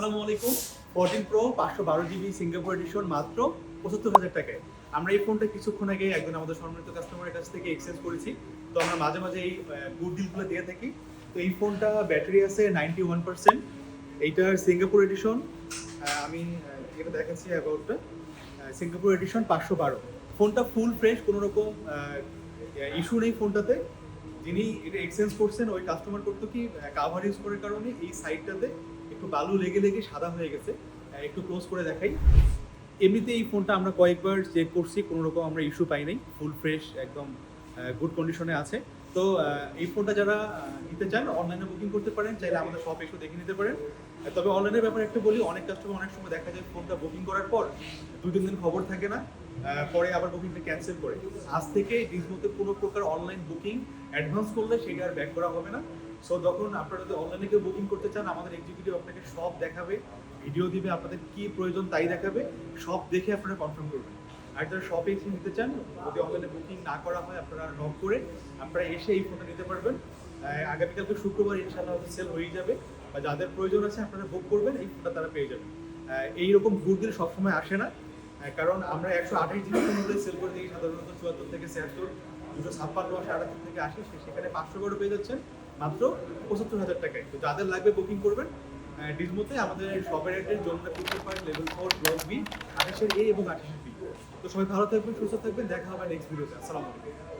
আসসালামু আলাইকুম। 14 pro 512 GB Singapore addition মাত্র ৭৫,০০০ টাকায়। আমরা এই ফোনটা কিছুক্ষণ আগে একজন আমাদের সম্মানিত কাস্টমারের কাছ থেকে এক্সচেঞ্জ করেছি। তো আমরা মাঝে মাঝে এই গুড ডিলগুলো দিয়ে থাকি। তো এই ফোনটা ব্যাটারি আছে 91%। এইটার সিঙ্গাপুর এডিশন আমি যেটা দেখাচ্ছি অ্যাবাউটটা সিঙ্গাপুর এডিশন 512। ফোনটা ফুল ফ্রেশ, কোনো রকম ইস্যু নেই ফোনটাতে। যিনি এটা এক্সচেঞ্জ করছেন ওই কাস্টমার করতো কি কাভার ইউজ করার কারণে এই সাইডটাতে একটু বালু লেগে লেগে সাদা হয়ে গেছে। একটু ক্লোজ করে দেখাই। এমনিতে এই ফোনটা আমরা কয়েকবার চেক করছি, কোনো রকম আমরা ইস্যু পাই নাই, ফুল ফ্রেশ একদম গুড কন্ডিশনে আছে। তো এই ফোনটা যারা নিতে চান অনলাইনে বুকিং করতে পারেন, চাইলে আমাদের শপ একটু দেখে নিতে পারেন। তবে অনলাইনের ব্যাপারে একটু বলি, অনেক কাস্টমার অনেক সময় দেখা যায় ফোনটা বুকিং করার পর 2-3 দিন খবর থাকে না, পরে আবার বুকিংটা ক্যান্সেল করে। আজ থেকে ডিজমোতে কোনো প্রকার অনলাইন বুকিং অ্যাডভান্স করলে সেটা আর ব্যাক করা হবে না। সো যখন আপনারা যদি অনলাইনে কেউ বুকিং করতে চান, আমাদের এক্সিকিউটিভ আপনাকে সব দেখাবে, ভিডিও দিবে, আপনাদের কি প্রয়োজন তাই দেখাবে, সব দেখে আপনারা কনফার্ম করবেন। আর যারা শপে এসে নিতে চান, যদি অনলাইনে বুকিং না করা হয় আপনারা নক করে আপনারা এসে এই ফোনটা নিতে পারবেন। আগামীকালকে শুক্রবার ইনশাআল্লাহ সেল হয়ে যাবে, বা যাদের প্রয়োজন আছে আপনারা বুক করবেন, এই ফোনটা তারা পেয়ে যাবেন। এইরকম গুড ডিল সবসময় আসে না, কারণ আমরা 128 জিবি ফোন সেল করে দিই সাধারণত 74 থেকে 76, 256 আসে 78 থেকে 80, সেখানে 500 করে পেয়ে যাচ্ছেন মাত্র ৭৫,০০০ টাকায়। তো যাদের লাগবে বুকিং করবেন। ডিজমোতে আমাদের শপের অ্যাড্রেস জোনটা করতে পারেন লেভেল 4 ব্লক বি, 28 এর এ এবং 28 এর বি। তো সবাই ভালো থাকবেন, সুস্থ থাকবেন, দেখা হবে নেক্সট ভিডিওতে। আসসালামু আলাইকুম।